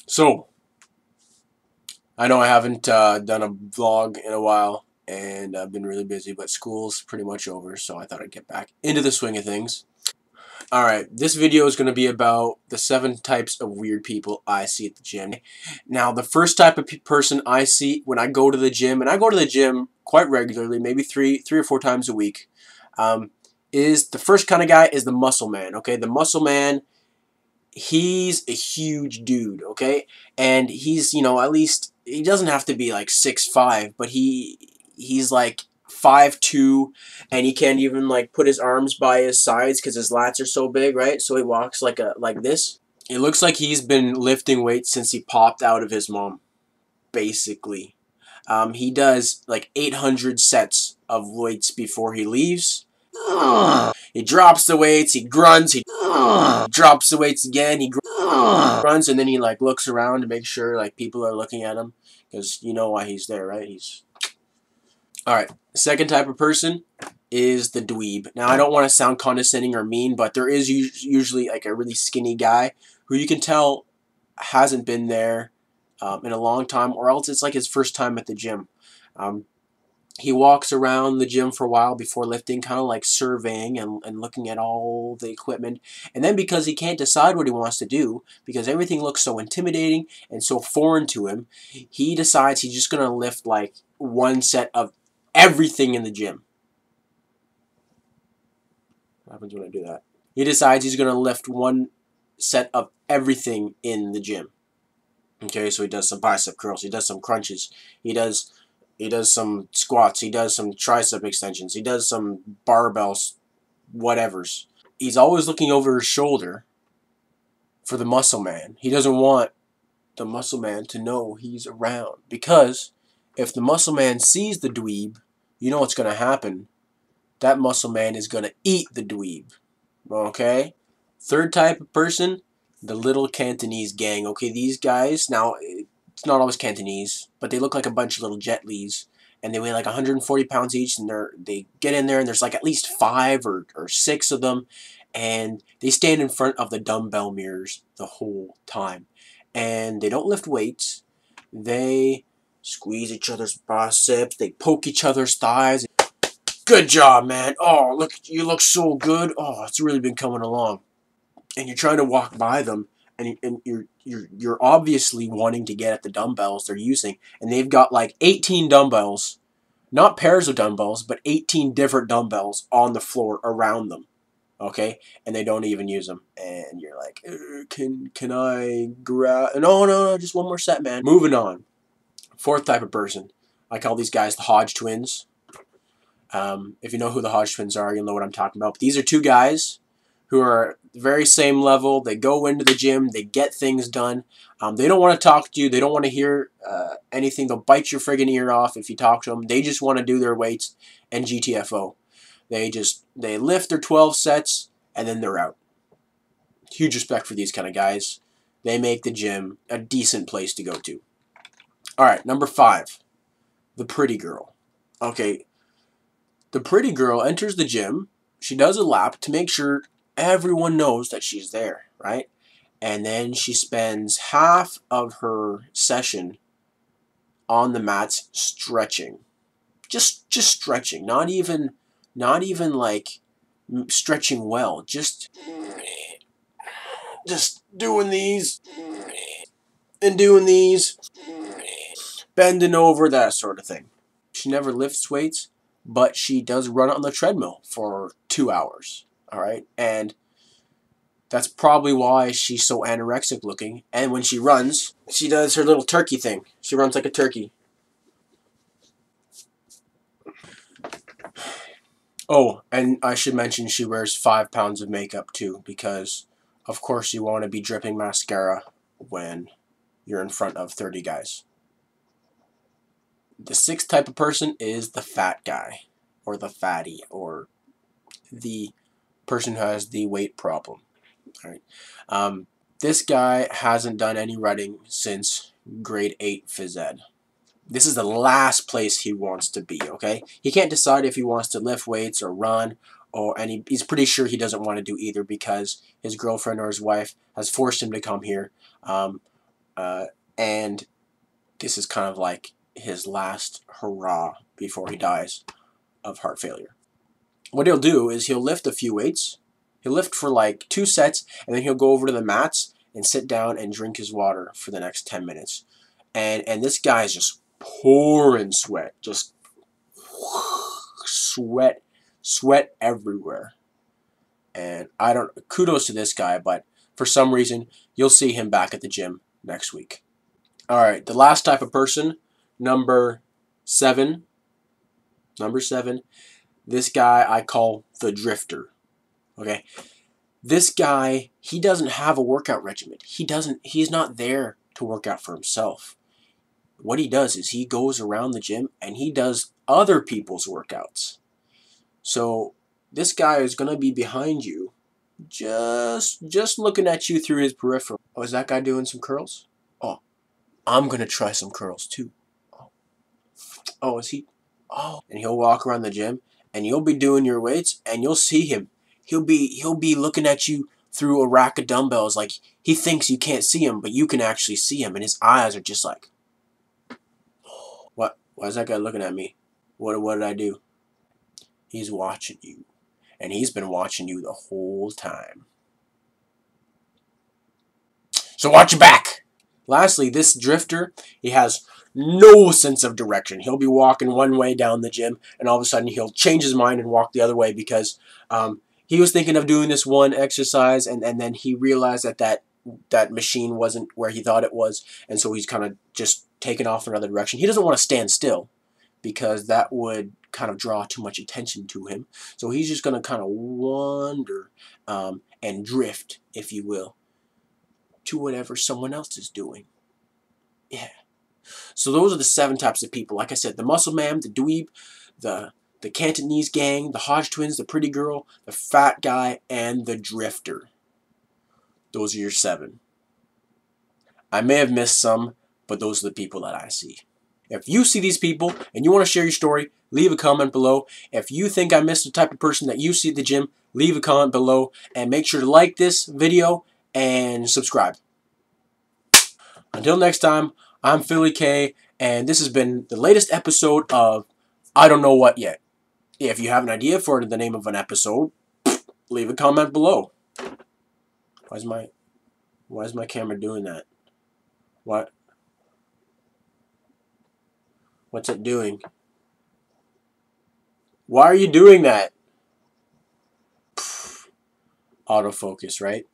So, I know I haven't done a vlog in a while, and I've been really busy, but school's pretty much over, so I thought I'd get back into the swing of things. Alright, this video is going to be about the 7 types of weird people I see at the gym. Now, the first type of person I see when I go to the gym, and I go to the gym quite regularly, maybe three or four times a week, is the first kind of guy is the muscle man, okay? The muscle man, he's a huge dude, okay? And he's, at least he doesn't have to be like 6'5", but he's like 5'2", and he can't even like put his arms by his sides because his lats are so big, right? So he walks like this. It looks like he's been lifting weights since he popped out of his mom, basically. He does like 800 sets of weights before he leaves. He drops the weights, he grunts, he drops the weights again, he grunts, and then he like looks around to make sure like people are looking at him, because you know why he's there, right? Alright, the second type of person is the dweeb. Now, I don't want to sound condescending or mean, but there is usually like a really skinny guy who you can tell hasn't been there in a long time, or else it's like his first time at the gym. He walks around the gym for a while before lifting, kind of like surveying and looking at all the equipment. And then because he can't decide what he wants to do, because everything looks so intimidating and so foreign to him, he decides he's just going to lift like one set of everything in the gym. What happens when I do that? He decides he's going to lift one set of everything in the gym. Okay, so he does some bicep curls, he does some crunches, he does some squats, he does some tricep extensions, he does some barbells, whatevers. He's always looking over his shoulder for the muscle man. He doesn't want the muscle man to know he's around, because if the muscle man sees the dweeb, you know what's going to happen. That muscle man is going to eat the dweeb. Okay? Third type of person, the little Cantonese gang. Okay, these guys, now, it's not always Cantonese, but they look like a bunch of little Jet Lis, and they weigh like 140 pounds each, and they get in there, and there's like at least 5 or 6 of them, and they stand in front of the dumbbell mirrors the whole time. And they don't lift weights. They squeeze each other's biceps, they poke each other's thighs. Good job, man. Oh, look, you look so good. Oh, it's really been coming along. And you're trying to walk by them, and you're obviously wanting to get at the dumbbells they're using, and they've got like 18 dumbbells, not pairs of dumbbells, but 18 different dumbbells on the floor around them. Okay, and they don't even use them, and you're like, can I grab? No, just one more set, man. Moving on. Fourth type of person, I call these guys the Hodge twins. If you know who the Hodge twins are, you'll know what I'm talking about. But these are 2 guys who are the very same level. They go into the gym, they get things done. They don't want to talk to you, they don't want to hear anything. They'll bite your friggin' ear off if you talk to them. They just want to do their weights and GTFO. They lift their 12 sets, and then they're out. Huge respect for these kind of guys. They make the gym a decent place to go to. Alright, number 5. The pretty girl. Okay, the pretty girl enters the gym. She does a lap to make sure everyone knows that she's there, right? And then she spends half of her session on the mats stretching. Just stretching. Not even like stretching well. Just doing these and doing these, bending over, that sort of thing. She never lifts weights, but she does run on the treadmill for 2 hours. Alright? And that's probably why she's so anorexic looking. And when she runs, she does her little turkey thing. She runs like a turkey. Oh, and I should mention she wears 5 pounds of makeup too, because of course you want to be dripping mascara when you're in front of 30 guys. The 6th type of person is the fat guy, or the fatty, or the person who has the weight problem. All right. This guy hasn't done any running since grade 8 phys ed. This is the last place he wants to be, okay? He can't decide if he wants to lift weights or run, and he's pretty sure he doesn't want to do either, because his girlfriend or his wife has forced him to come here, and this is kind of like his last hurrah before he dies of heart failure. What he'll do is he'll lift a few weights. He'll lift for like 2 sets, and then he'll go over to the mats and sit down and drink his water for the next 10 minutes. And this guy is just pouring sweat, just sweat everywhere. And I don't, kudos to this guy, but for some reason, you'll see him back at the gym next week. All right, the last type of person, number 7. Number 7, this guy I call the drifter. Okay, this guy, he doesn't have a workout regimen. He's not there to work out for himself. What he does is he goes around the gym and he does other people's workouts. So this guy is going to be behind you, just looking at you through his peripheral. Oh, is that guy doing some curls? Oh, I'm going to try some curls too. Oh, is he? Oh, and he'll walk around the gym and you'll be doing your weights and you'll see him. He'll be looking at you through a rack of dumbbells like he thinks you can't see him, but you can actually see him, and his eyes are just like, what? Why is that guy looking at me? What did I do? He's watching you, and he's been watching you the whole time. So watch your back. Lastly, this drifter, he has no sense of direction. He'll be walking one way down the gym, and all of a sudden he'll change his mind and walk the other way because he was thinking of doing this one exercise, and then he realized that machine wasn't where he thought it was, and so he's kind of just taken off in another direction. He doesn't want to stand still because that would kind of draw too much attention to him. So he's just going to kind of wander and drift, if you will, to whatever someone else is doing. Yeah. So those are the 7 types of people. Like I said, the muscle man, the dweeb, the Cantonese gang, the Hodge twins, the pretty girl, the fat guy, and the drifter. Those are your 7. I may have missed some, but those are the people that I see. If you see these people and you want to share your story, leave a comment below. If you think I missed the type of person that you see at the gym, leave a comment below. And make sure to like this video and subscribe. Until next time, I'm Philly K, and this has been the latest episode of I Don't Know What Yet. If you have an idea for the name of an episode, leave a comment below. Why is my camera doing that? What? What's it doing? Why are you doing that? Autofocus, right?